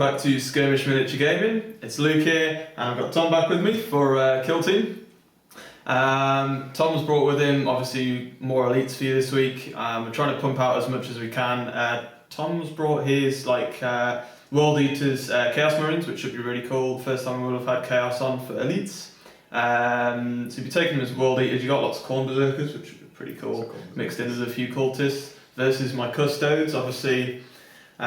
back to Skirmish Miniature Gaming. It's Luke here, and I've got Tom back with me for Kill Team. Tom's brought with him, obviously, more elites for you this week. We're trying to pump out as much as we can. Tom's brought his World Eaters Chaos Marines, which should be really cool. First time we will have had Chaos on for elites. So if you take them as World Eaters, you've got lots of Corn Berserkers, which would be pretty cool. Mixed in with a few Cultists. Versus my Custodes, obviously. We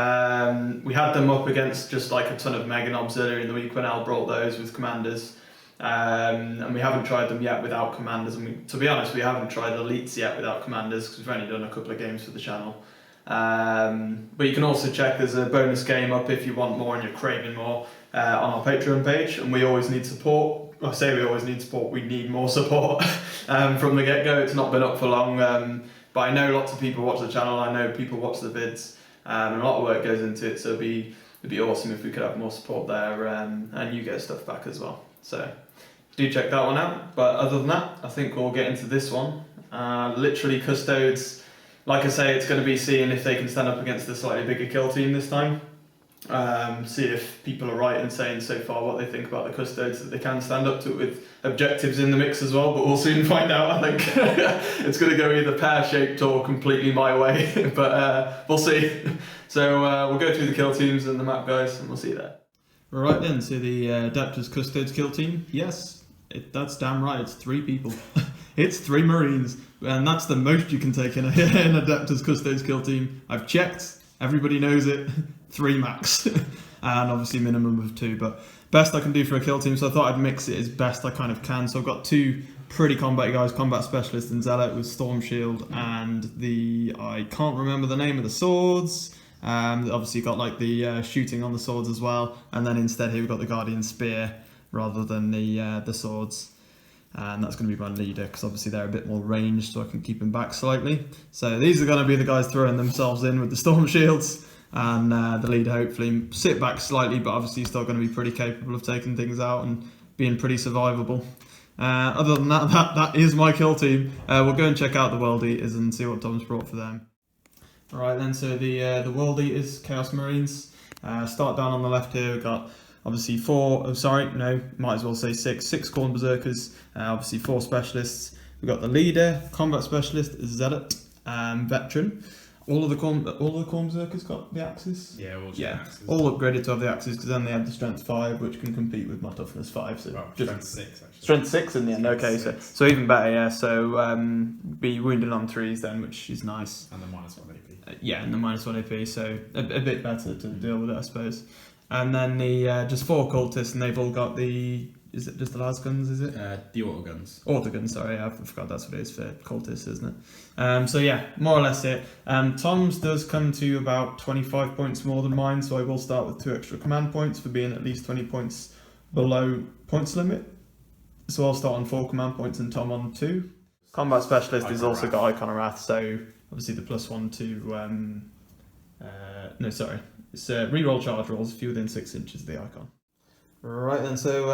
had them up against just like a ton of Mega Knobs earlier in the week when Al brought those with Commanders. And we haven't tried them yet without Commanders. And to be honest, we haven't tried Elites yet without Commanders because we've only done a couple of games for the channel. But you can also check there's a bonus game up if you want more and you're craving more on our Patreon page. And we always need support. I say we always need support, we need more support from the get-go. It's not been up for long. But I know lots of people watch the channel, I know people watch the vids, and a lot of work goes into it, so it'd be awesome if we could have more support there, and you get stuff back as well. So do check that one out. But other than that, I think we'll get into this one. Literally Custodes, like I say, it's going to be seeing if they can stand up against the slightly bigger kill team this time. See if people are right in saying so far what they think about the Custodes, that they can stand up to it with objectives in the mix as well, but we'll soon find out. I think it's going to go either pear-shaped or completely my way, but we'll see. So we'll go through the kill teams and the map, guys, and we'll see you there. Right then, so the Adeptus Custodes kill team, yes, that's damn right, it's 3 people. It's 3 Marines, and that's the most you can take in an Adeptus Custodes kill team. I've checked, everybody knows it. 3 max, and obviously minimum of 2, but best I can do for a kill team, so I thought I'd mix it as best I kind of can. So I've got 2 pretty combat guys, Combat Specialist and Zealot with Storm Shield, and I can't remember the name of the swords. Obviously got like the shooting on the swords as well, and then instead here we've got the Guardian Spear rather than the swords. And that's going to be my leader because obviously they're a bit more ranged, so I can keep them back slightly. So these are going to be the guys throwing themselves in with the Storm Shields. And the leader hopefully sit back slightly, but obviously still going to be pretty capable of taking things out and being pretty survivable. Other than that is my kill team. We'll go and check out the World Eaters and see what Tom's brought for them. Alright then, so the World Eaters, Chaos Marines. Start down on the left here, we've got obviously 6 Corn Berserkers, obviously 4 Specialists. We've got the leader, Combat Specialist, Zealot, Veteran. All of the Corn Berserkers got the axes? Yeah, axes. All upgraded to have the axes because then they have the strength 5, which can compete with my toughness 5. So strength 6 actually. Strength 6 in the end. Okay, so even better. Yeah. So be wounded on 3s then, which is nice. And the -1 AP. And the -1 AP. So a bit better to deal with it, I suppose. And then the just 4 cultists, and they've all got the. Is it just the las guns, is it? The autoguns. Autoguns, sorry, I forgot that's what it is for cultists, isn't it? So yeah, more or less it. Tom's does come to about 25 points more than mine, so I will start with 2 extra command points for being at least 20 points below points limit. So I'll start on 4 command points and Tom on 2. Combat Specialist has also got Icon of Wrath, so obviously the +1 to... It's reroll charge rolls if you're within 6 inches of the icon. Right then, so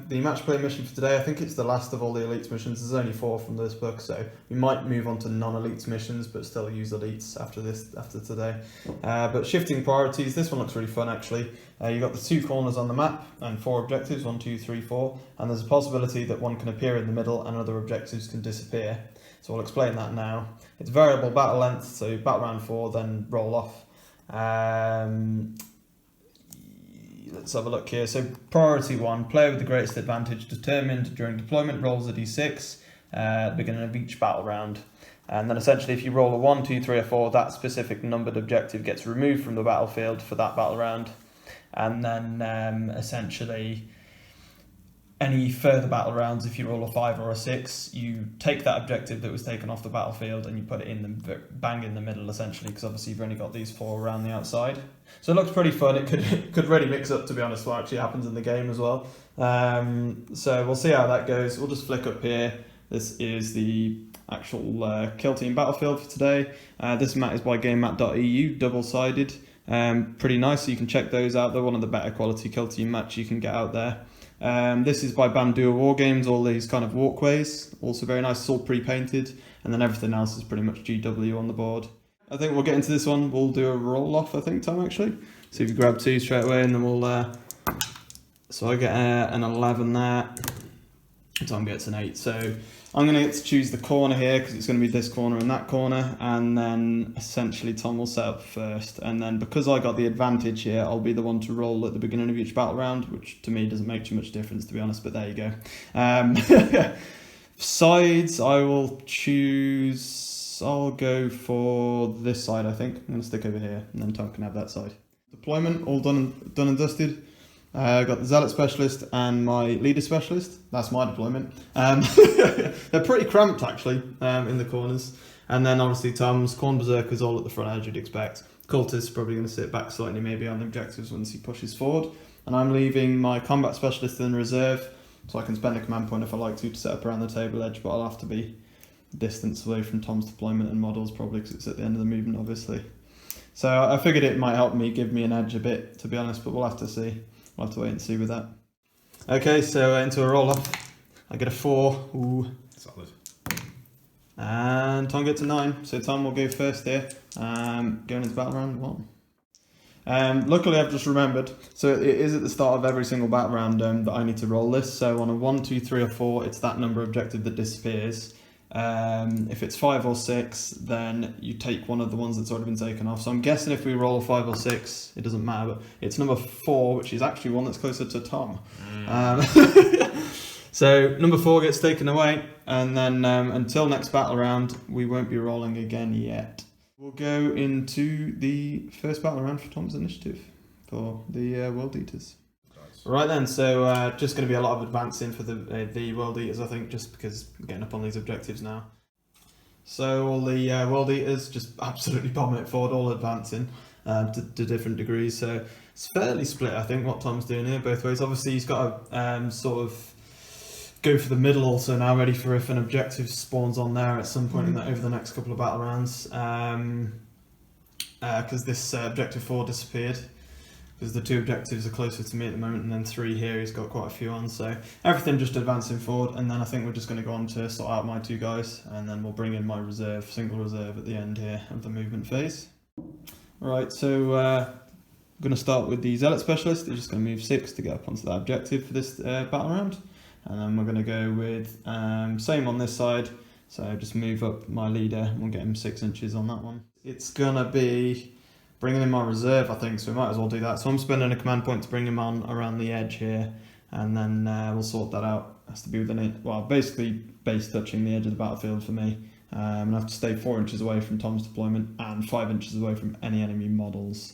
the match play mission for today, I think it's the last of all the elites missions. There's only 4 from this book, so we might move on to non-elites missions, but still use elites after today. But shifting priorities, this one looks really fun actually. You've got the 2 corners on the map and 4 objectives, 1, 2, 3, 4, and there's a possibility that one can appear in the middle and other objectives can disappear. So I'll explain that now. It's variable battle length, so battle round 4, then roll off. Let's have a look here. So priority 1, player with the greatest advantage determined during deployment rolls a d6 at the beginning of each battle round. And then essentially if you roll a 1, 2, 3 or 4, that specific numbered objective gets removed from the battlefield for that battle round. And then essentially any further battle rounds, if you roll a 5 or a 6, you take that objective that was taken off the battlefield and you put it in the bang in the middle essentially, because obviously you've only got these 4 around the outside. So it looks pretty fun. It could really mix up, to be honest, what actually happens in the game as well. So we'll see how that goes. We'll just flick up here. This is the actual kill team battlefield for today. This map is by GameMat.eu, double-sided. Pretty nice, so you can check those out. They're one of the better quality kill team maps you can get out there. This is by Bandua Wargames, all these kind of walkways, also very nice, it's all pre-painted, and then everything else is pretty much GW on the board. I think we'll get into this one, we'll do a roll-off, I think, Tom, actually. So if you grab 2 straight away, and then we'll. So I get an 11 there. Tom gets an 8. So I'm going to get to choose the corner here because it's going to be this corner and that corner, and then essentially Tom will set up first, and then because I got the advantage here, I'll be the one to roll at the beginning of each battle round, which to me doesn't make too much difference, to be honest, but there you go. Sides, I will choose, I'll go for this side, I think. I'm going to stick over here, and then Tom can have that side. Deployment, all done and dusted. I've got the Zealot Specialist and my Leader Specialist. That's my deployment. They're pretty cramped, actually, in the corners. And then, obviously, Tom's Corn Berserkers all at the front edge, you'd expect. Cultist probably going to sit back slightly, maybe on the objectives once he pushes forward. And I'm leaving my Combat Specialist in reserve, so I can spend a command point if I like to set up around the table edge, but I'll have to be distance away from Tom's deployment and models, probably, because it's at the end of the movement, obviously. So I figured it might help me, give me an edge a bit, to be honest, but we'll have to see. We'll have to wait and see with that. Okay, so into a roll-off. I get a 4. Ooh. Solid. And Tom gets a 9. So Tom will go first here. Going into battle round 1. Luckily, I've just remembered. So it is at the start of every single battle round that I need to roll this. So on a 1, 2, 3, or 4, it's that number objective that disappears. If it's 5 or 6, then you take one of the ones that's already been taken off. So I'm guessing if we roll a 5 or 6, it doesn't matter, but it's number 4, which is actually one that's closer to Tom. So number 4 gets taken away, and then until next battle round, we won't be rolling again yet. We'll go into the first battle round for Tom's initiative for the World Eaters. Right then, so just going to be a lot of advancing for the World Eaters, I think, just because I'm getting up on these objectives now. So all the World Eaters just absolutely bombing it forward, all advancing to different degrees. So it's fairly split, I think, what Tom's doing here, both ways. Obviously, he's got to sort of go for the middle also now, ready for if an objective spawns on there at some point over the next couple of battle rounds. Because this objective 4 disappeared. Because the 2 objectives are closer to me at the moment, and then 3 here he's got quite a few on, so everything just advancing forward, and then I think we're just going to go on to sort out my 2 guys, and then we'll bring in my reserve, single reserve at the end here of the movement phase. Right, so I'm going to start with the Zealot Specialist. He's just going to move 6 to get up onto that objective for this battle round, and then we're going to go with same on this side, so just move up my leader, and we'll get him 6 inches on that one. It's going to be bringing in my reserve, I think, so we might as well do that. So I'm spending a command point to bring him on around the edge here, and then we'll sort that out. It has to be within it, well, basically base touching the edge of the battlefield for me. And I have to stay 4 inches away from Tom's deployment and 5 inches away from any enemy models.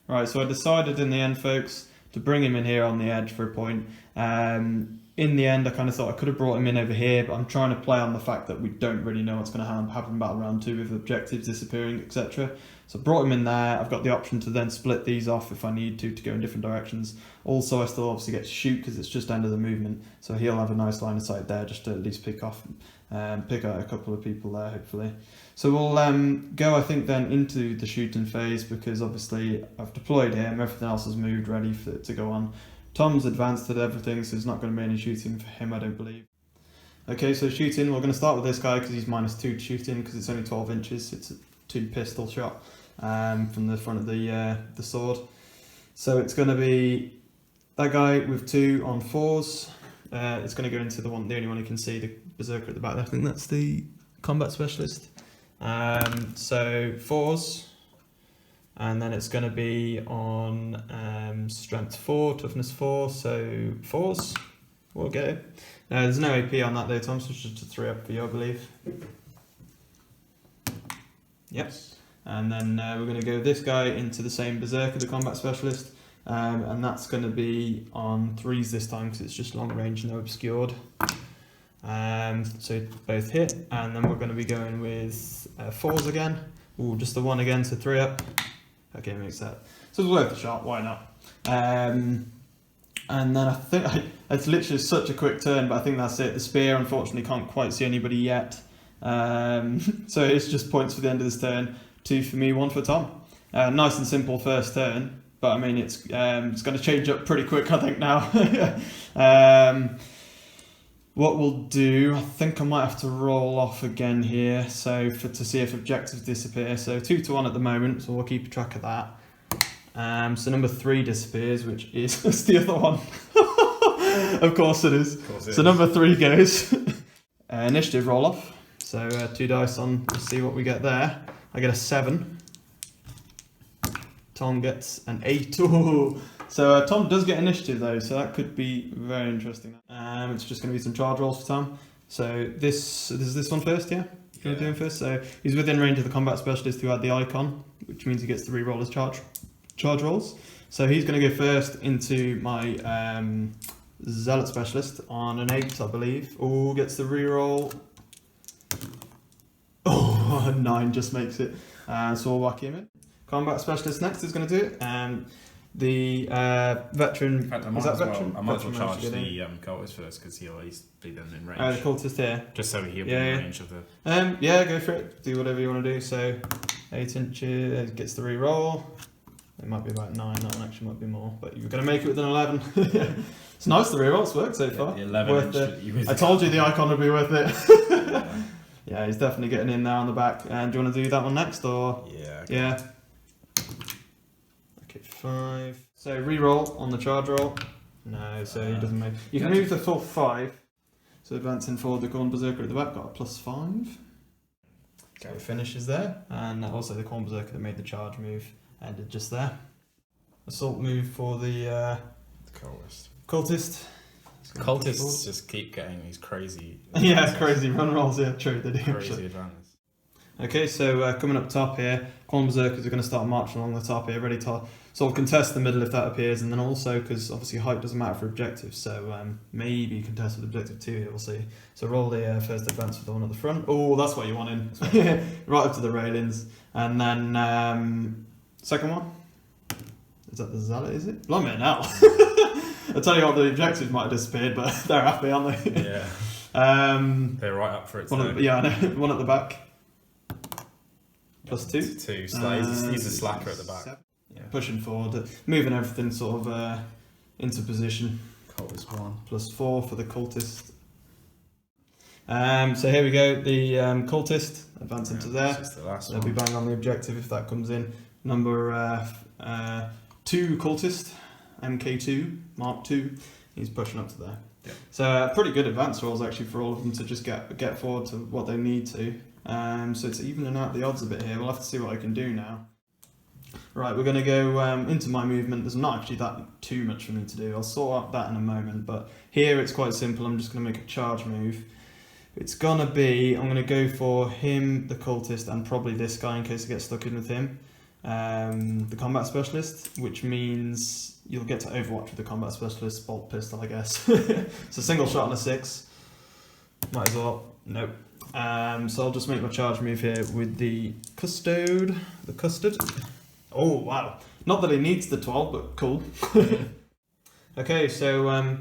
Right, so I decided in the end, folks, to bring him in here on the edge for a point. In the end, I kind of thought I could have brought him in over here, but I'm trying to play on the fact that we don't really know what's going to happen in battle round 2 with objectives disappearing, etc. So I brought him in there. I've got the option to then split these off if I need to go in different directions. Also, I still obviously get to shoot because it's just end of the movement, so he'll have a nice line of sight there just to at least pick out a couple of people there, hopefully. So we'll go, I think, then into the shooting phase because obviously I've deployed him, everything else has moved ready for it to go on. Tom's advanced at everything, so there's not going to be any shooting for him, I don't believe. Okay, so shooting, we're going to start with this guy because he's -2 to shooting because it's only 12 inches. It's a 2 pistol shot from the front of the sword. So it's going to be that guy with 2 on 4s. It's going to go into the only one you can see, the Berserker at the back there. I think that's the Combat Specialist. So 4s. And then it's going to be on strength 4, toughness 4, so 4s. We'll get it. There's no AP on that though, Tom, so it's just a 3 up for you, I believe. Yep. And then we're going to go this guy into the same Berserker, the Combat Specialist. And that's going to be on 3s this time because it's just long range, no obscured. So both hit. And then we're going to be going with 4s again. Ooh, just the 1 again, so 3 up. Okay, makes that. So it's worth a shot, why not? And then I think it's literally such a quick turn, but I think that's it. The spear, unfortunately, can't quite see anybody yet. So it's just points for the end of this turn. 2 for me, 1 for Tom. Nice and simple first turn, but I mean it's going to change up pretty quick, I think now. What we'll do, I think I might have to roll off again here, so to see if objectives disappear. So 2 to 1 at the moment, so we'll keep track of that. So number 3 disappears, which is it's the other one. Of course it is. So number 3 goes. Initiative roll off. So 2 dice on. Let's see what we get there. I get a 7. Tom gets an 8. Ooh. So Tom does get initiative though, so that could be very interesting. It's just going to be some charge rolls for Tom. So this is this one first, yeah? Going to do him first. So he's within range of the combat specialist who had the icon, which means he gets to re-roll his charge rolls. So he's going to go first into my zealot specialist on an 8, I believe. Oh, gets the re-roll. Oh, 9 just makes it. So we'll whack him in. Combat specialist next is going to do it. The veteran. In fact, I might as well charge the cultist first because he'll at least be then in range. The cultist here. Just so he'll be in range of the. Yeah, go for it. Do whatever you want to do. So 8 inches gets the re-roll. It might be about 9. That one actually might be more, but you're going to make it with an 11. It's nice. The re-roll. It's worked so far. The 11 worth it. I told you the icon would be worth it. Yeah, he's definitely getting in there on the back. And do you want to do that one next or? Yeah. Okay. Yeah. 5. So re-roll on the charge roll. No, so he doesn't make. You can move the full 5. So advancing forward, the Corn Berserker at the back got a +5. So it finishes there, and also the Corn Berserker that made the charge move ended just there. Assault move for the cultist. Cultists just keep getting these crazy. Yeah, crazy run rolls. Yeah, true. They do. Crazy advances. Okay, so coming up top here, Corn Berserkers are going to start marching along the top here, ready to sort of contest the middle if that appears, and then also, because obviously height doesn't matter for objectives, so maybe contest with objective 2 here, we'll see. So roll the first advance for the one at the front. Oh, that's what you want in. Right up to the railings. And then second one. Is that the Zealot, is it? Blimey, now. I'll tell you what, the objectives might have disappeared, but they're happy, aren't they? Yeah. They're right up for it. Yeah, I know. One at the back. +2. 2. So he's a slacker at the back. Yeah, pushing forward, moving everything sort of into position. Cultist 1. +4 for the cultist. So here we go. The cultist advancing to there. They'll be bang on the objective if that comes in. Number 2 cultist, MK2 Mark 2. He's pushing up to there. Yeah. So pretty good advance rolls actually for all of them to just get forward to what they need to. So it's evening out the odds a bit here. We'll have to see what I can do now. Right, we're going to go into my movement. There's not actually that too much for me to do. I'll sort out that in a moment. But here it's quite simple. I'm just going to make a charge move. It's going to be, I'm going to go for him, the cultist, and probably this guy in case I get stuck in with him. The combat specialist, which means you'll get to overwatch with the combat specialist bolt pistol, I guess. It's a single shot on a 6. Might as well. Nope. So I'll just make my charge move here with the custode. Oh wow! Not that he needs the 12, but cool. Okay, so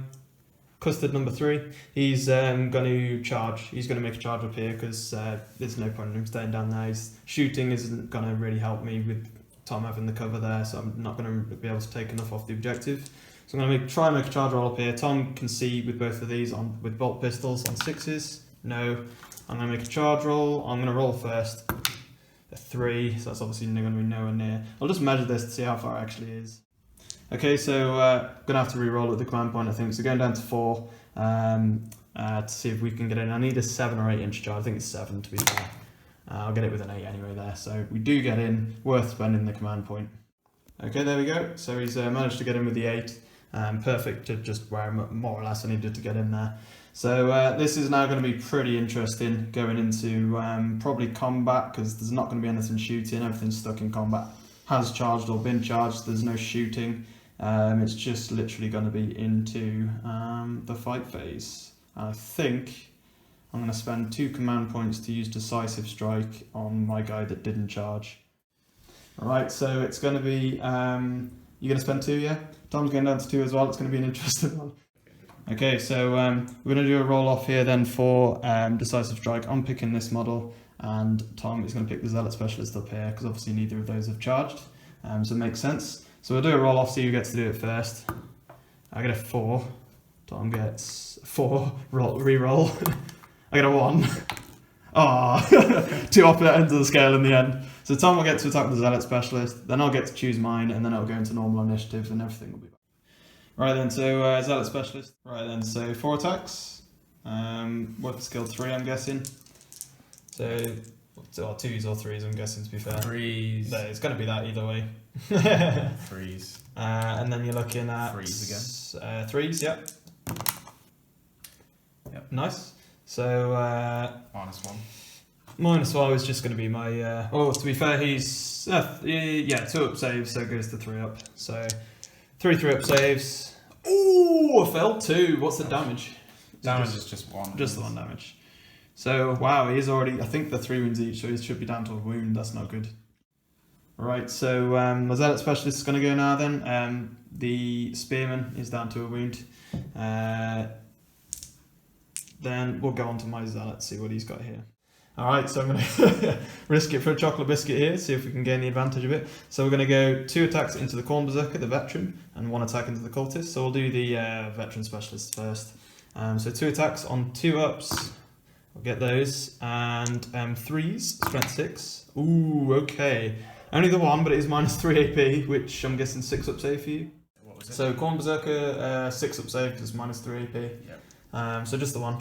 custode number 3. He's going to charge. He's going to make a charge up here because there's no point in him staying down there. His shooting isn't going to really help me with Tom having the cover there, so I'm not going to be able to take enough off the objective. So I'm going to try and make a charge roll up here. Tom can see with both of these with bolt pistols on 6s. No. I'm going to make a charge roll. I'm going to roll first. A 3, so that's obviously going to be nowhere near. I'll just measure this to see how far it actually is. Okay, so going to have to re-roll at the command point, I think. So going down to 4 to see if we can get in. I need a 7 or 8 inch charge. I think it's 7 to be fair. I'll get it with an 8 anyway there. So we do get in. Worth spending the command point. Okay, there we go. So he's managed to get in with the 8. Perfect to just where more or less I needed to get in there. So this is now going to be pretty interesting going into probably combat because there's not going to be anything shooting. Everything's stuck in combat. Has charged or been charged. There's no shooting. It's just literally going to be into the fight phase. I think I'm going to spend 2 command points to use Decisive Strike on my guy that didn't charge. Alright, so it's going to be... you're going to spend 2, yeah? Tom's going down to 2 as well. It's going to be an interesting one. Okay, so we're going to do a roll off here then for Decisive Strike. I'm picking this model and Tom is going to pick the Zealot Specialist up here because obviously neither of those have charged, so it makes sense. So we'll do a roll off, see who gets to do it first. I get a 4, Tom gets 4, re-roll. I get a 1. Oh, two opposite ends of the scale in the end. So Tom will get to attack the Zealot Specialist, then I'll get to choose mine, and then I'll go into normal initiative, and everything will be back. Right then, so Zealot Specialist. Right then, so 4 attacks. What skill 3, I'm guessing. So, or 2s or 3s, I'm guessing, to be fair. 3s. No, it's going to be that either way. 3s. And then you're looking at 3s again. 3s, yep. Yep. Nice. So -1. -1 is just going to be my. To be fair, he's 2 up saves, so it goes to 3 up. So 3 up saves. Ooh, I failed 2. What's the damage? Damage is just 1. Just the 1 damage. So wow, he's already. I think the 3 wounds each, so he should be down to a wound. That's not good. Right, so the Zealot Specialist is going to go now. Then the Spearman is down to a wound. Then we'll go on to my Zealot, see what he's got here. Alright, so I'm going to risk it for a chocolate biscuit here, see if we can gain the advantage of it. So we're going to go 2 attacks into the Khorne Berserker, the Veteran, and 1 attack into the Cultist. So we'll do the Veteran Specialist first. So 2 attacks on 2 ups. We'll get those. And 3s, Strength 6. Ooh, okay. Only the 1, but it is -3 AP, which I'm guessing 6 up save for you. What was it? So Khorne Berserker, 6 up save, because it's -3 AP. Yep. So just the 1, No,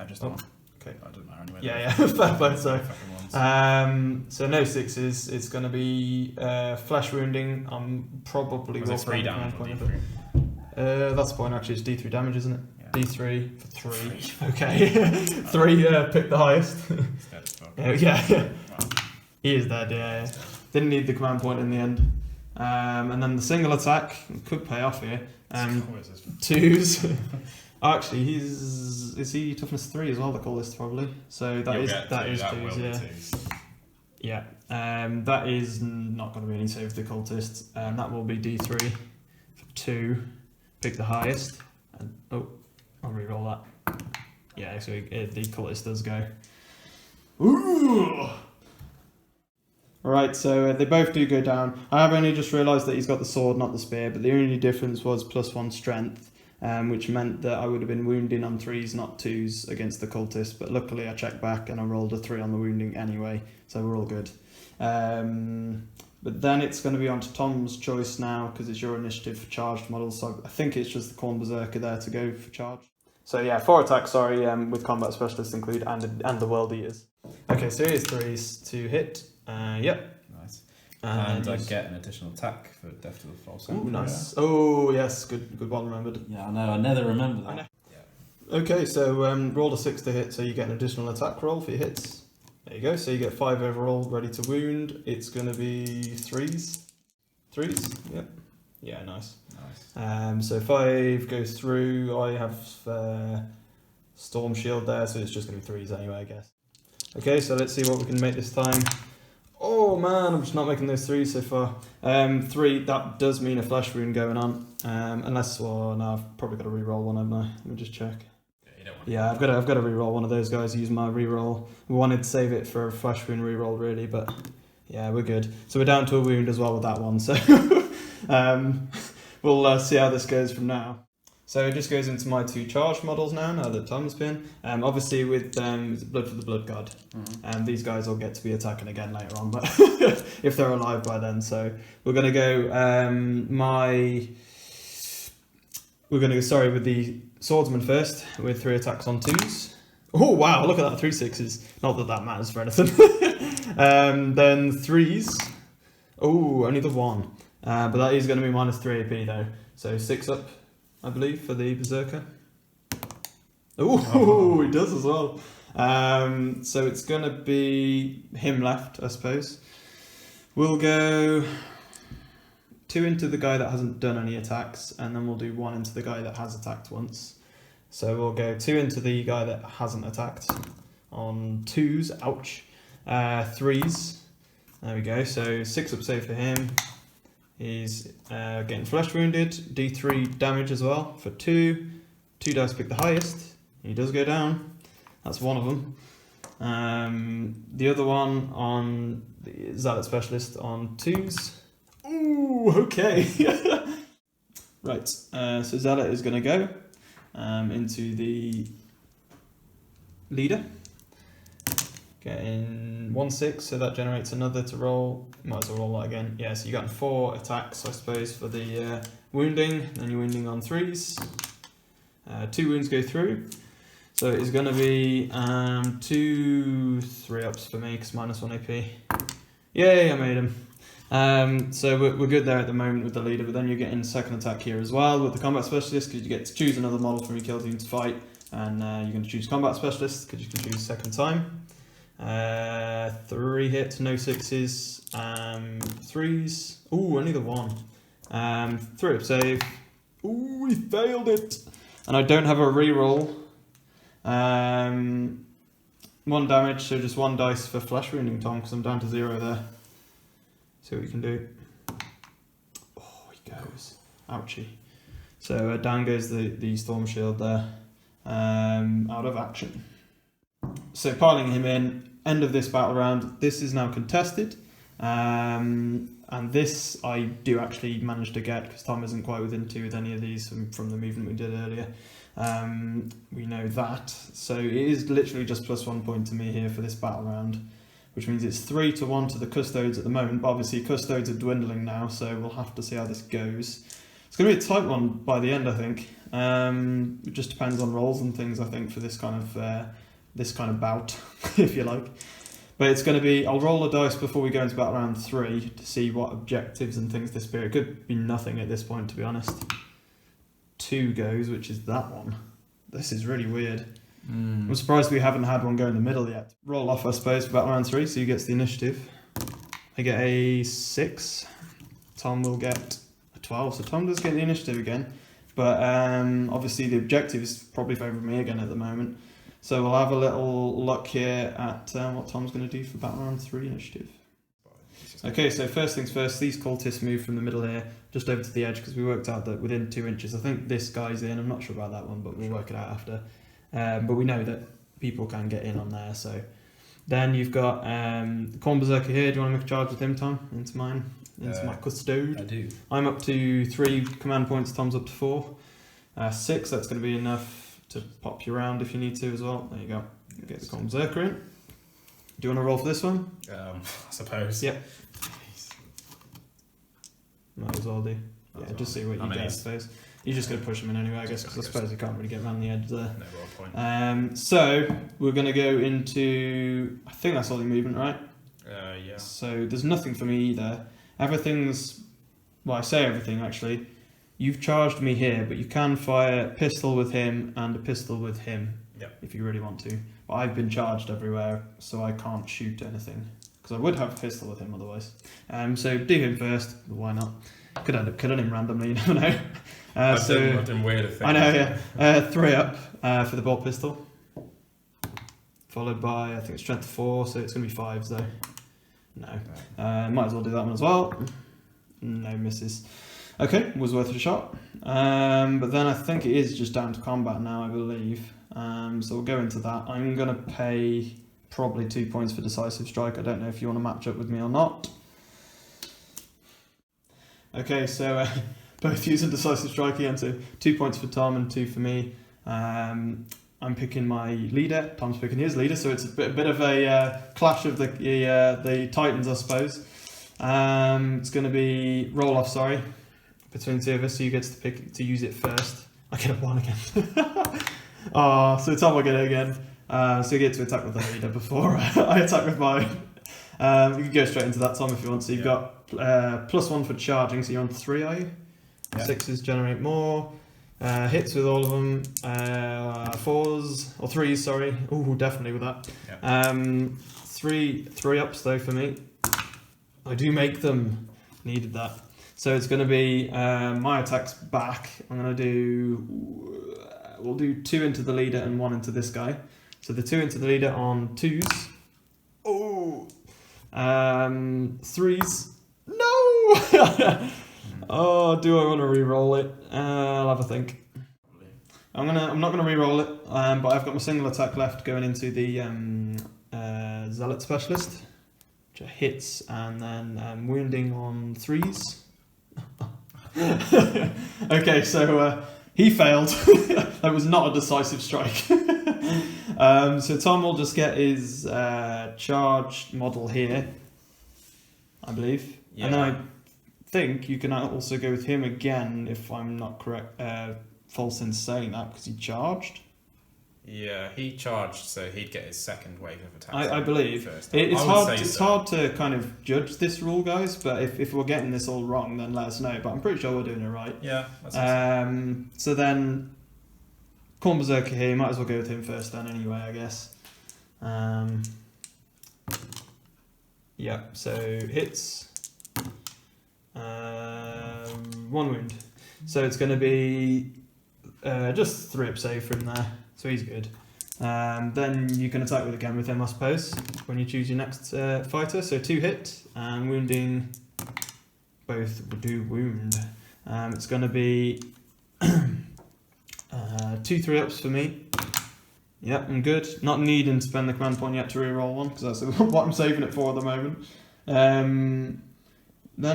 just the 1. Okay. I don't know anyway. Yeah, fair play, sorry. Fucking ones. So no 6s, it's going to be flesh wounding. I'm probably Was it 3 damage or D3? that's the point actually, it's D3 damage, isn't it? Yeah. D3 for 3. Okay. 3, pick the highest. He's dead as fuck. Yeah. Wow. He is dead, yeah. Didn't need the command point in the end. And then the single attack could pay off here. What is this? 2s. Actually, is he toughness 3 as well? The coolest probably. So that is 2s, yeah. Yeah. That is not going to be any save for the cultist. That will be D3 for 2. Pick the highest. And I'll reroll that. Yeah, so the cultist does go. Ooh. Right, so they both do go down. I have only just realised that he's got the sword, not the spear, but the only difference was +1 strength, which meant that I would have been wounding on 3s, not 2s, against the cultist. But luckily I checked back and I rolled a 3 on the wounding anyway, so we're all good. But then it's going to be on to Tom's choice now, because it's your initiative for charged models, so I think it's just the Khorne Berserker there to go for charge. So yeah, 4 attacks, sorry, with combat specialists include, and the World Eaters. Okay, so here's 3s to hit. Yep. Nice. And I get an additional attack for Death to the False Emperor. Ooh, nice. Oh, yes, good one remembered. Yeah, I know, I never remember that. Yeah. Okay, so roll a 6 to hit, so you get an additional attack roll for your hits. There you go, so you get 5 overall, ready to wound. It's going to be 3s. 3s, yep. Yeah, nice. Nice. So 5 goes through. I have Storm Shield there, so it's just going to be 3s anyway, I guess. Okay, so let's see what we can make this time. Oh man, I'm just not making those 3s so far. 3, that does mean a flesh wound going on. Unless, well, no, I've probably got to re-roll one, haven't I? Let me just check. Yeah, I've got to re-roll one of those guys. Use my re-roll. We wanted to save it for a flesh wound re-roll, really, but yeah, we're good. So we're down to a wound as well with that one. So we'll see how this goes from now. So it just goes into my 2 charged models now that Tom's been. Obviously with Blood for the Blood God. These guys will get to be attacking again later on, but if they're alive by then. So we're going to go with the Swordsman first, with 3 attacks on 2s. Oh wow, look at that, 3 6s. Not that matters for anything. Then 3s. Oh, only the 1. But that is going to be -3 AP though. So 6 up, I believe, for the Berserker. Oh, he does as well. So it's going to be him left, I suppose. We'll go 2 into the guy that hasn't done any attacks, and then we'll do 1 into the guy that has attacked once. So we'll go 2 into the guy that hasn't attacked on 2s, ouch. 3s, there we go, so 6 up save for him. He's getting flesh wounded, D3 damage as well for 2. 2 dice pick the highest, he does go down, that's one of them. The other one on the Zealot Specialist on 2s. Ooh, okay. Right, so Zealot is going to go into the leader. Getting 1-6, so that generates another to roll. Might as well roll that again. Yeah, so you got 4 attacks, I suppose, for the wounding. Then you're wounding on 3s. 2 wounds go through. So it is going to be 2 3-ups for me, because -1 AP. Yay, I made him. So we're good there at the moment with the leader, but then you're getting second attack here as well with the combat specialist, because you get to choose another model from your kill team to fight, and you're going to choose combat specialist because you can choose second time. 3 hits, no 6s, 3s. Ooh, only the 1. 3-up save. Ooh, we failed it. And I don't have a reroll. 1 damage, so just 1 dice for flesh wounding, Tom, because I'm down to 0 there. See what you can do. Oh, he goes. Ouchie. So down goes the storm shield there. Out of action. So piling him in, end of this battle round. This is now contested. And this I do actually manage to get, because Tom isn't quite within 2 with any of these from the movement we did earlier. We know that. So it is literally just +1 point to me here for this battle round, which means it's 3-1 to the Custodes at the moment. But obviously Custodes are dwindling now, so we'll have to see how this goes. It's going to be a tight one by the end, I think. It just depends on rolls and things, I think, for this kind of bout, if you like. But it's going to be, I'll roll the dice before we go into battle round 3 to see what objectives and things disappear. It could be nothing at this point, to be honest. 2 goes, which is that one. This is really weird. I'm surprised we haven't had one go in the middle yet. Roll off, I suppose, for battle round 3, so you get the initiative. I get a 6. Tom will get a 12, so Tom does get the initiative again. But obviously the objective is probably favouring me again at the moment. So we'll have a little look here at what Tom's going to do for battle round 3 initiative. Okay, so first things first, these cultists move from the middle here, just over to the edge, because we worked out that within 2 inches, I think this guy's in, I'm not sure about that one, but we'll work it out after. But we know that people can get in on there, so. Then you've got the Corn Berserker here. Do you want to make a charge with him, Tom? Into mine? Into my Custode? I do. I'm up to 3 command points, Tom's up to 4. 6, that's going to be enough to pop you around if you need to as well. There you go. Get the Corn Berserker in. Do you want to roll for this one? I suppose. Yep. Might as well do. Yeah, just see what you get, I suppose. You're just going to push him in anyway, I guess, because I suppose you can't really get around the edge there. No real point. So, we're going to go into... I think that's all your movement, right? Yeah. So, there's nothing for me either. Everything's... Well, I say everything, actually. You've charged me here, but you can fire a pistol with him and a pistol with him, if you really want to. But I've been charged everywhere, so I can't shoot anything. Because I would have a pistol with him otherwise. So do him first, why not? Could end up killing him randomly, you never know. I've done weirder things. I know, yeah. 3 up for the bolt pistol. Followed by, I think it's strength 4, so it's going to be 5s though. No. Might as well do that one as well. No misses. Okay, was worth a shot. But then I think it is just down to combat now, I believe. So we'll go into that. I'm going to pay probably 2 points for Decisive Strike. I don't know if you want to match up with me or not. Okay, so both using Decisive Strike again, so 2 points for Tom and 2 for me. I'm picking my leader, Tom's picking his leader, so it's a bit of a clash of the Titans, I suppose. It's going to be roll off, sorry, between 2 of us, so you get to pick to use it first. I get a 1 again. So Tom will get it again. So you get to attack with the leader before I attack with mine. You can go straight into that, Tom, if you want. So you've got +1 for charging, so you're on 3, are you? Yeah. 6s generate more. Hits with all of them. 4s, or 3s, sorry. Ooh, definitely with that. Yeah. 3 ups though for me. I do make them. Needed that. So it's going to be my attacks back. I'm going to do... We'll do 2 into the leader and 1 into this guy. So the 2 into the leader on 2s. Oh! 3s. No! Oh, do I want to re-roll it? I'll have a think. I'm not gonna re-roll it, but I've got my single attack left going into the Zealot Specialist, which hits and then wounding on 3s. Okay, so he failed. That was not a decisive strike. So Tom will just get his charged model here, I believe. Yeah. And then I think you can also go with him again, if I'm not correct, false in saying that, because he charged. Yeah, he charged, so he'd get his second wave of attacks. I believe. First. It's I would hard. say It's so. hard to kind of judge this rule, guys. But if we're getting this all wrong, then let us know. But I'm pretty sure we're doing it right. Yeah. That's So then, Corn Berserker here. Might as well go with him first, then anyway, I guess. Yeah. So hits. 1 wound. So it's going to be just 3-up save from there. So he's good. Then you can attack again with him, I suppose, when you choose your next fighter. So 2 hit and wounding. Both do wound. It's going to be 2 3-ups for me. Yep, I'm good. Not needing to spend the command point yet to reroll one, because that's what I'm saving it for at the moment. Then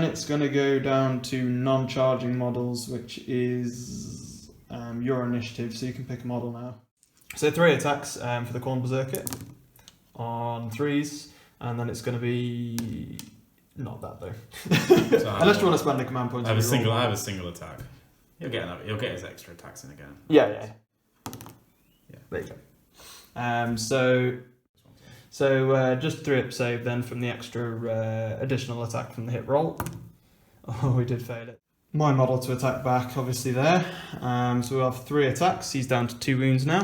it's going to go down to non-charging models, which is your initiative, so you can pick a model now. So 3 attacks for the Corn Berserker on 3s, and then it's going to be not that though. So Unless you want to spend the command points. I have a single attack. He'll get his extra attacks in again. Yeah. There you go. So just 3-up save then from the extra additional attack from the hit roll. Oh, we did fail it. My model to attack back, obviously there. So we'll have 3 attacks. He's down to 2 wounds now.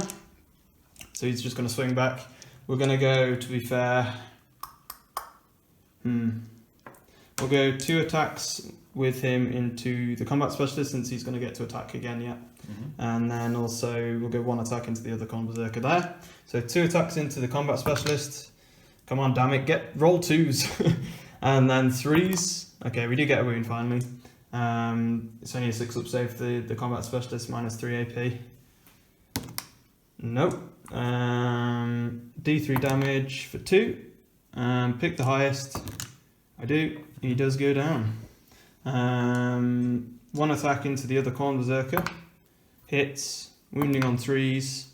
So he's just going to swing back. We're going to go, to be fair... We'll go 2 attacks with him into the combat specialist, since he's going to get to attack again, yeah. And then also we'll go 1 attack into the other Corn Berserker there. So 2 attacks into the combat specialist. Come on, damn it, roll 2s. And then 3s. Okay, we do get a wound finally. It's only a 6-up save for the combat specialist, minus 3 AP. Nope. D3 damage for 2. Pick the highest. I do. He does go down. 1 attack into the other Corn Berserker. Hits. Wounding on 3s.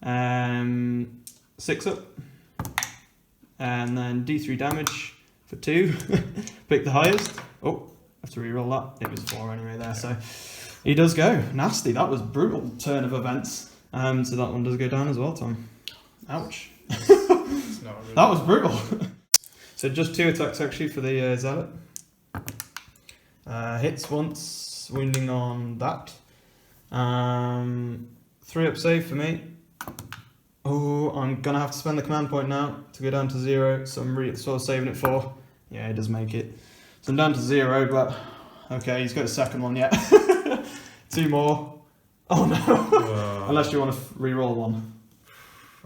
6-up. And then D3 damage for 2. Pick the highest. Oh, I have to reroll that. It was 4 anyway there, so he does go. Nasty. That was brutal turn of events. So that one does go down as well, Tom. Ouch. It's not really That was brutal. So just 2 attacks actually for the Zealot. Hits once, wounding on that. 3-up save for me. Oh, I'm gonna have to spend the command point now to go down to 0. So I'm sort of saving it for. Yeah, he does make it. So I'm down to 0, but okay, he's got a second one yet. 2 more. Oh no! Unless you want to re-roll one.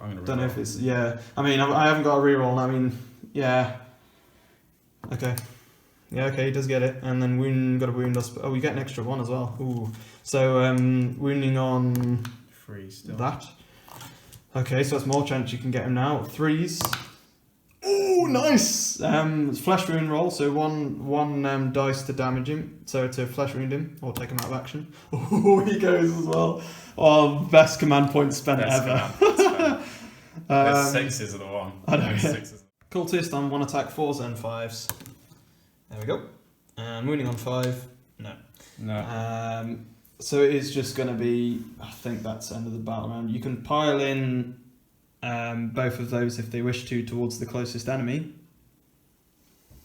I'm gonna Don't know if it's I mean, I haven't got a re-roll. I mean, yeah. Okay. Yeah, okay, he does get it, and then got a wound. Oh, we get an extra 1 as well. Ooh. So wounding on 3 still. that. Okay, so that's more chance you can get him now. 3s. Ooh, nice! Flesh wound roll, so one dice to damage him, so to flesh wound him, or take him out of action. Oh, he goes as well. Oh, best command point spent ever. There's 6s are the one. I know, There's yeah. 6s. Cultist on 1 attack, 4s and 5s. There we go. And wounding on 5. No. So it is just going to be, I think that's the end of the battle round. You can pile in both of those if they wish to towards the closest enemy.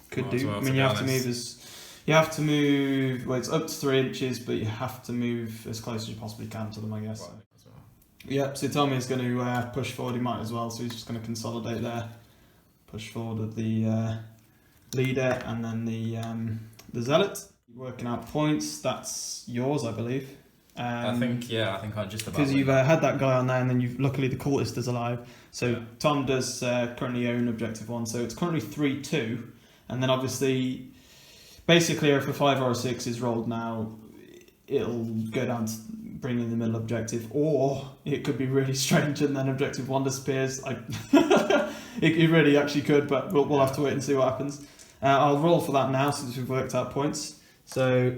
Could do. Well, I mean, you have to move. Well, it's up to 3 inches, but you have to move as close as you possibly can to them, I guess. Well. Yep. So Tommy is going to push forward. He might as well. So he's just going to consolidate there. Push forward with the leader and then the zealot. Working out points. That's yours, I believe. I think I just about. Because you've had that guy on there, and then luckily the cultist is alive. So yeah. Tom does currently own objective 1, so it's currently 3-2, and then obviously, basically, if a 5 or a 6 is rolled now, it'll go down to bring in the middle objective, or it could be really strange, and then objective 1 disappears. It really actually could, but we'll have to wait and see what happens. I'll roll for that now since we've worked out points. So.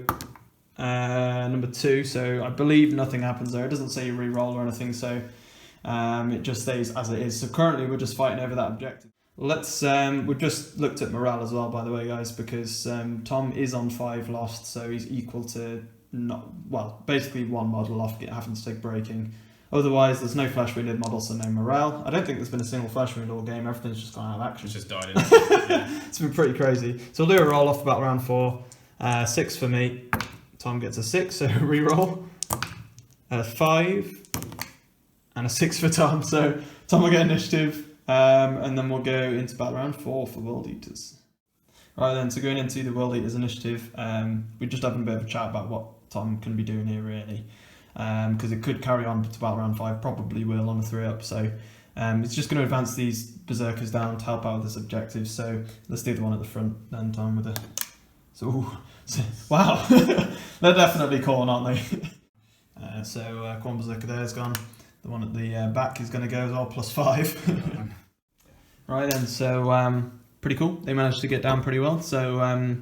Number 2, so I believe nothing happens there. It doesn't say you re-roll or anything, so It just stays as it is. So currently we're just fighting over that objective. Let's we've just looked at morale as well, by the way, guys, because Tom is on 5 lost, so he's equal to basically 1 model off having to take breaking. Otherwise, there's no flesh wounded models, so no morale. I don't think there's been a single flesh wound all game. Everything's just gone out of action. It's just died in. Yeah. It's been pretty crazy. So we'll do a roll off about round 4. 6 for me. Tom gets a 6, so re-roll. 5 and a 6 for Tom. So Tom will get initiative, and then we'll go into battle round 4 for World Eaters. Right then, so going into the World Eaters initiative, we're just having a bit of a chat about what Tom can be doing here, really. Because it could carry on to battle round 5, probably will on a 3-up. So it's just going to advance these berserkers down to help out with this objective. So let's do the one at the front then, Tom, with the. Wow, they're definitely corn, aren't they? Corn berserker there's gone. The one at the back is going to go as well, +5. Right then, so pretty cool. They managed to get down pretty well. So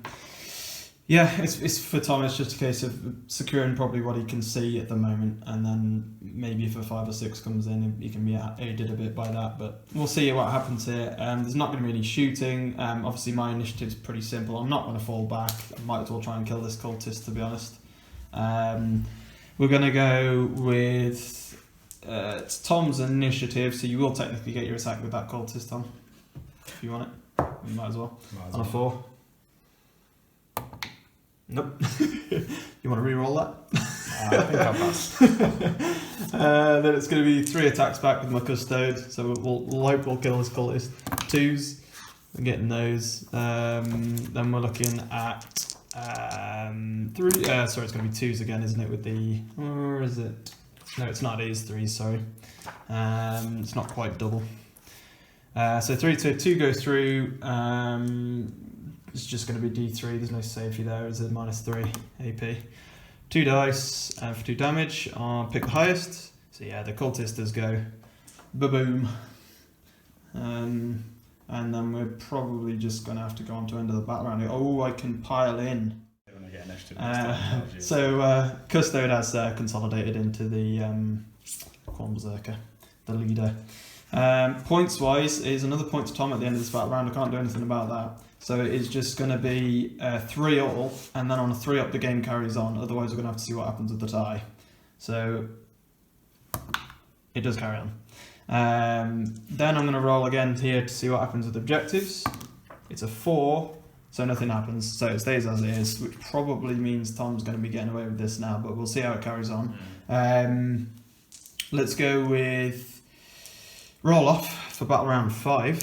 yeah, it's for Tom. It's just a case of securing probably what he can see at the moment, and then maybe if a 5 or 6 comes in, he can be aided a bit by that. But we'll see what happens here. There's not going to be any shooting. Obviously, my initiative's pretty simple. I'm not going to fall back. I might as well try and kill this cultist, to be honest. We're going to go with it's Tom's initiative, so you will technically get your attack with that cultist, Tom, if you want it. You might as well. On a 4. Nope. You want to re-roll that? I think I'll pass. Then it's going to be 3 attacks back with my Custode, so we'll hope we'll kill this cultist. 2s. We're getting those. Then we're looking at 3. Sorry, it's going to be 2s again, isn't it? With the, or is it? No, it's not. It is 3s. Sorry. It's not quite double. So 3 to 2 goes through. It's just going to be D3, there's no safety there, is it? -3 AP. 2 dice for 2 damage. I'll pick the highest. So yeah, the cultist does go ba-boom. And then we're probably just going to have to go on to end of the battle round. Oh, I can pile in. Custode has consolidated into the Corn Berserker, the leader. Points wise is another point to Tom at the end of this battle round. I can't do anything about that. So it is just going to be 3 all, and then on a 3-up the game carries on. Otherwise we're going to have to see what happens with the tie. So it does carry on. Then I'm going to roll again here to see what happens with objectives. It's a 4, so nothing happens. So it stays as it is, which probably means Tom's going to be getting away with this now, but we'll see how it carries on. Let's go with roll off for battle round 5.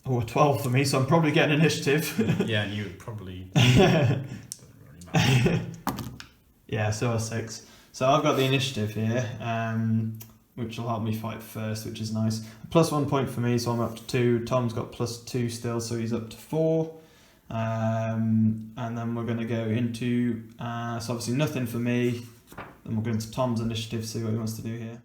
Or 12 for me, so I'm probably getting initiative. Yeah, and you would probably. Doesn't really matter. Yeah, so a 6. So I've got the initiative here, which will help me fight first, which is nice. +1 point for me, so I'm up to 2. Tom's got +2 still, so he's up to 4. And then we're going to go into. So obviously nothing for me. Then we'll go into Tom's initiative, see what he wants to do here.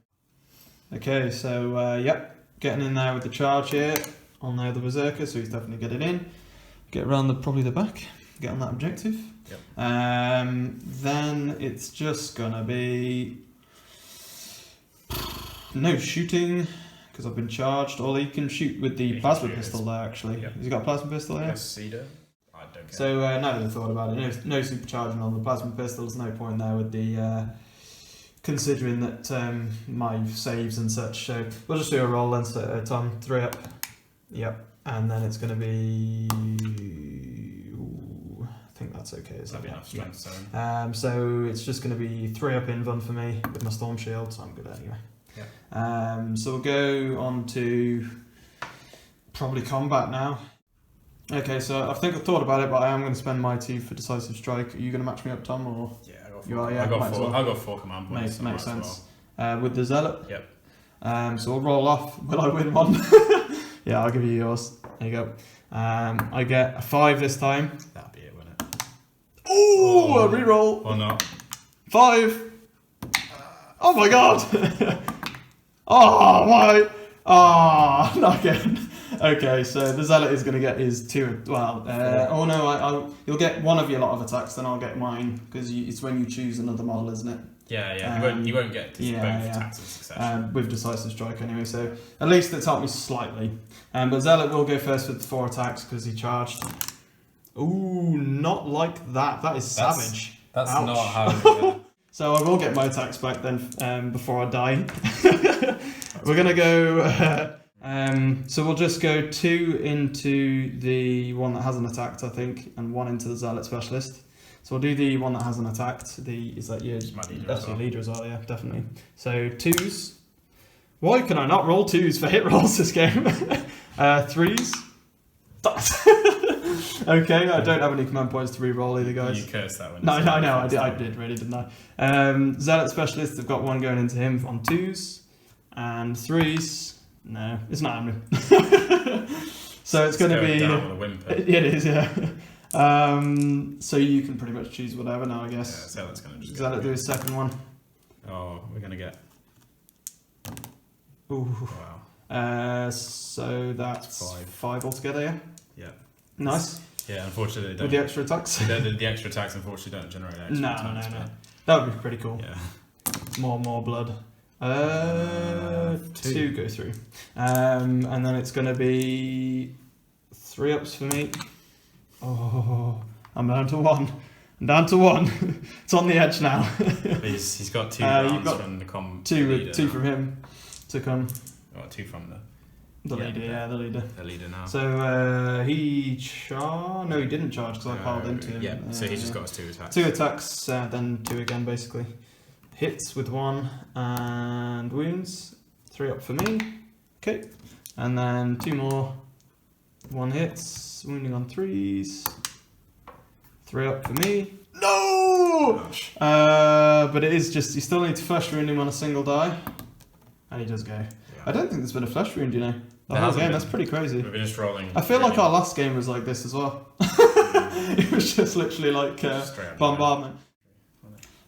Okay, so yep, getting in there with the charge here. On there the Berserker, so he's definitely getting in. Get around probably the back, get on that objective. Yep. Then it's just gonna be no shooting because I've been charged. Or he can shoot with the plasma pistol there. Actually, yep. Has he got a plasma pistol there? Yes, Cedar. I don't care. So now that I've thought about it, no supercharging on the plasma pistol. There's no point there with the. Considering that my saves and such, so we'll just do a roll then. So Tom, 3 up. Yep, and then it's going to be. Ooh, I think that's okay. Is that enough strength? Yeah. So it's just going to be 3 up invuln for me with my storm shield, so I'm good anyway. Yeah. So we'll go on to probably combat now. Okay, so I think I've thought about it, but I am going to spend my 2 for decisive strike. Are you going to match me up, Tom, or? Yeah, I got 4. You are, yeah, I got 4 command points. Makes sense. Well. With the zealot. Yep. So we'll roll off. Will I win one? Yeah, I'll give you yours. There you go. I get a 5 this time. That'll be it, won't it? Ooh, a reroll. Or not. 5. Oh my god. Oh, why? Oh, not again. Okay, so the zealot is going to get his 2. Well, oh no, you'll get one of your lot of attacks, then I'll get mine because it's when you choose another model, isn't it? Yeah. He won't get both attacks in succession. With Decisive Strike anyway, so at least it's helped me slightly. But Zealot will go first with 4 attacks because he charged. Ooh, not like that. That is savage. That's Ouch. not how. So I will get my attacks back then before I die. We're going to go... so we'll just go 2 into the one that hasn't attacked, I think, and 1 into the Zealot Specialist. So we'll do the one that hasn't attacked. Is that your leader? That's your leader as well, yeah, definitely. So 2s. Why can I not roll 2s for hit rolls this game? 3s. Okay, I don't have any command points to re-roll either, guys. You cursed that one. No, I know, I did really, didn't I? Zealot Specialist, I've got 1 going into him on 2s. And 3s. No, it's not happening. So it's going to be... down with a whimper. It is, yeah. So you can pretty much choose whatever now, I guess. Yeah, Zealot's going to just Zealot do his second one. Oh, we're going to get... Ooh. Wow. So that's 5 altogether, yeah? Yeah. Nice. Yeah, unfortunately they don't. With the extra attacks? the extra attacks unfortunately don't generate extra attacks. No. That would be pretty cool. Yeah. More blood. 2 go through. And then it's going to be 3 ups for me. Oh, I'm down to 1. I'm down to 1. It's on the edge now. He's got 2 rounds you've got from the com. 2 from him to come. Oh, 2 from the leader. Yeah, the leader. The leader now. So he charged. No, he didn't charge because I piled into him. Yeah, so he's just got his 2 attacks. 2 attacks, then 2 again, basically. Hits with 1 and wounds. 3 up for me. Okay, and then 2 more. 1 hits, wounding on 3s. 3 up for me. No! But it is just, you still need to flesh wound him on a single die. And he does go. Yeah. I don't think there's been a flesh wound, you know. The whole game, that's pretty crazy. We've been just rolling. I feel like our last game was like this as well. It was just literally like bombardment.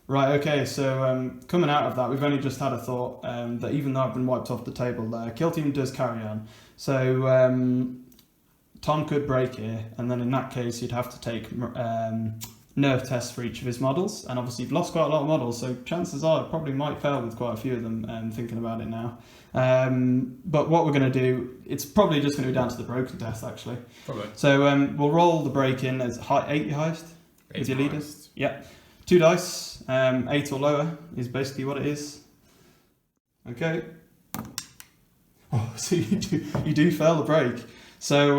Right, okay, so coming out of that, we've only just had a thought that even though I've been wiped off the table there, Kill Team does carry on. So Tom could break here, and then in that case you'd have to take nerve tests for each of his models, and obviously you've lost quite a lot of models, so chances are it probably might fail with quite a few of them, thinking about it now. But what we're going to do, it's probably just going to be down to the broken test actually. Probably. So we'll roll the break in as 8 your highest with your leaders. Yeah. 2 dice, 8 or lower is basically what it is. Okay. Oh, so you do fail the break. So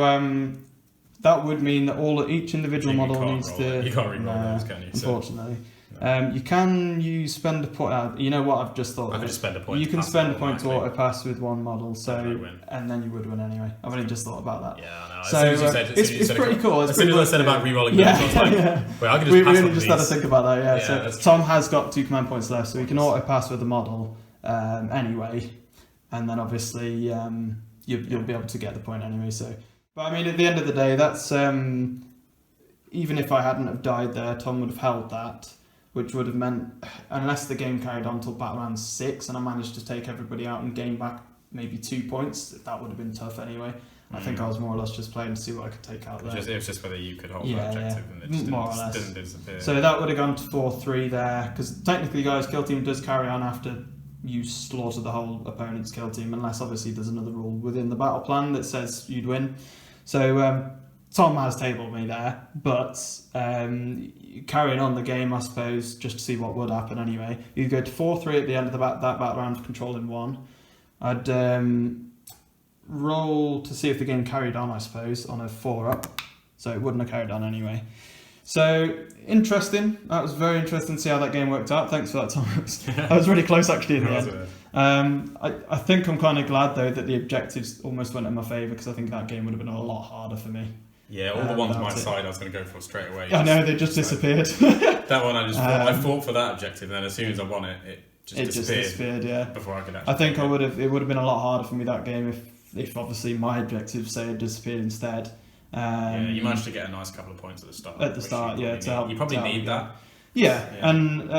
that would mean that each individual model needs to... You can't re-roll those, can you? Unfortunately. No. You can use spend a point... you know what I've just thought? I could just spend a point. You can spend a point to auto pass with 1 model, and then you would win anyway. I've only just thought about that. Yeah, I know. So it's pretty cool. As soon as I said about re-rolling those, I was like, wait, I could just we pass only just had to think about that, yeah. So Tom has got 2 command points left, so he can auto pass with the model anyway, and then obviously you'll be able to get the point anyway. So, but I mean, at the end of the day, that's even if I hadn't have died there, Tom would have held that, which would have meant, unless the game carried on till battle round 6 and I managed to take everybody out and gain back maybe 2 points, that would have been tough anyway. I think I was more or less just playing to see what I could take out there. It was just whether you could hold that objective and it just didn't disappear. So that would have gone to 4-3 there, because technically, guys, Kill Team does carry on after you slaughter the whole opponent's kill team, unless obviously there's another rule within the battle plan that says you'd win. So Tom has tabled me there, but carrying on the game, I suppose, just to see what would happen anyway. You go to 4-3 at the end of that battle round for controlling 1. I'd roll to see if the game carried on, I suppose, on a 4-up. So it wouldn't have carried on anyway. So, interesting. That was very interesting to see how that game worked out. Thanks for that, Thomas. I was really close, actually, in the end. I think I'm kind of glad, though, that the objectives almost went in my favour, because I think that game would have been a lot harder for me. Yeah, all the ones on my side I was going to go for straight away. I know, they just disappeared. That one, I fought for that objective, and then as soon as I won it, it just disappeared, yeah. Before I could actually... I think it would have been a lot harder for me that game if obviously my objectives, say, had disappeared instead. Yeah, you managed to get a nice couple of points at the start. To help. You probably need that. Yeah, and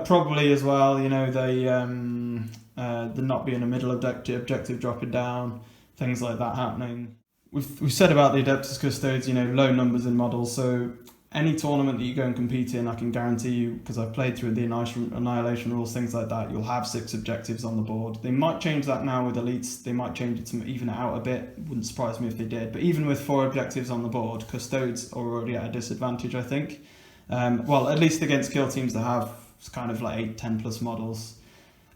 probably as well, you know, the not being a middle objective dropping down, things like that happening. We've said about the Adeptus Custodes, you know, low numbers in models, so any tournament that you go and compete in, I can guarantee you, because I've played through the Annihilation rules, things like that, you'll have 6 objectives on the board. They might change that now with elites. They might change it to even it out a bit. Wouldn't surprise me if they did. But even with 4 objectives on the board, Custodes are already at a disadvantage, I think. Well, at least against kill teams that have kind of like 8, 10 plus models.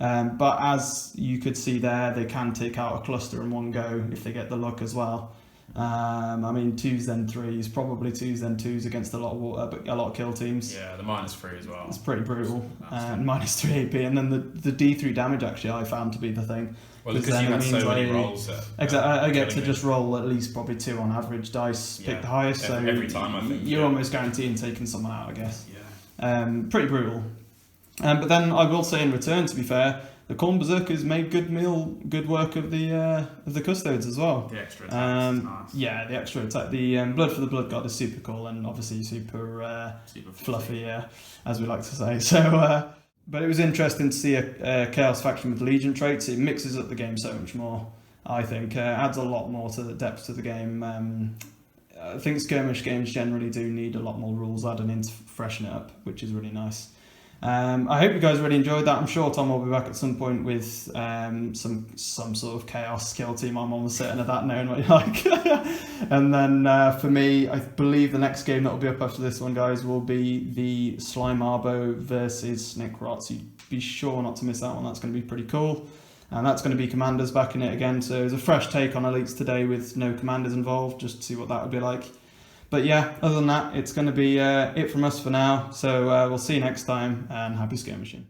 But as you could see there, they can take out a cluster in one go if they get the luck as well. I mean, 2s then 3s, probably 2s then 2s against a lot of water, but a lot of kill teams. Yeah, the -3 as well. It's pretty brutal. -3 AP, and then the D3 damage actually I found to be the thing. Well, because you had so many rolls. Exactly, I get to just roll at least probably 2 on average dice, pick the highest. So every time I think you're almost guaranteeing taking someone out, I guess. Yeah. Pretty brutal. But then I will say in return, to be fair, the Khorne Berserkers made good work of the Custodes as well. The extra attacks is nice. Yeah, the extra attack. The Blood for the Blood God is super cool and obviously super fluffy, as we like to say. So, but it was interesting to see a Chaos faction with Legion traits. It mixes up the game so much more, I think. Adds a lot more to the depth to the game. I think skirmish games generally do need a lot more rules added in to freshen it up, which is really nice. I hope you guys really enjoyed that. I'm sure Tom will be back at some point with some sort of chaos skill team. I'm almost certain of that, knowing what you like. And then for me, I believe the next game that will be up after this one, guys, will be the Slime Arbo versus Snake Rot. So be sure not to miss that one. That's going to be pretty cool. And that's going to be commanders back in it again. So it's a fresh take on elites today with no commanders involved, just to see what that would be like. But yeah, other than that, it's going to be it from us for now. So we'll see you next time, and happy skirmishing.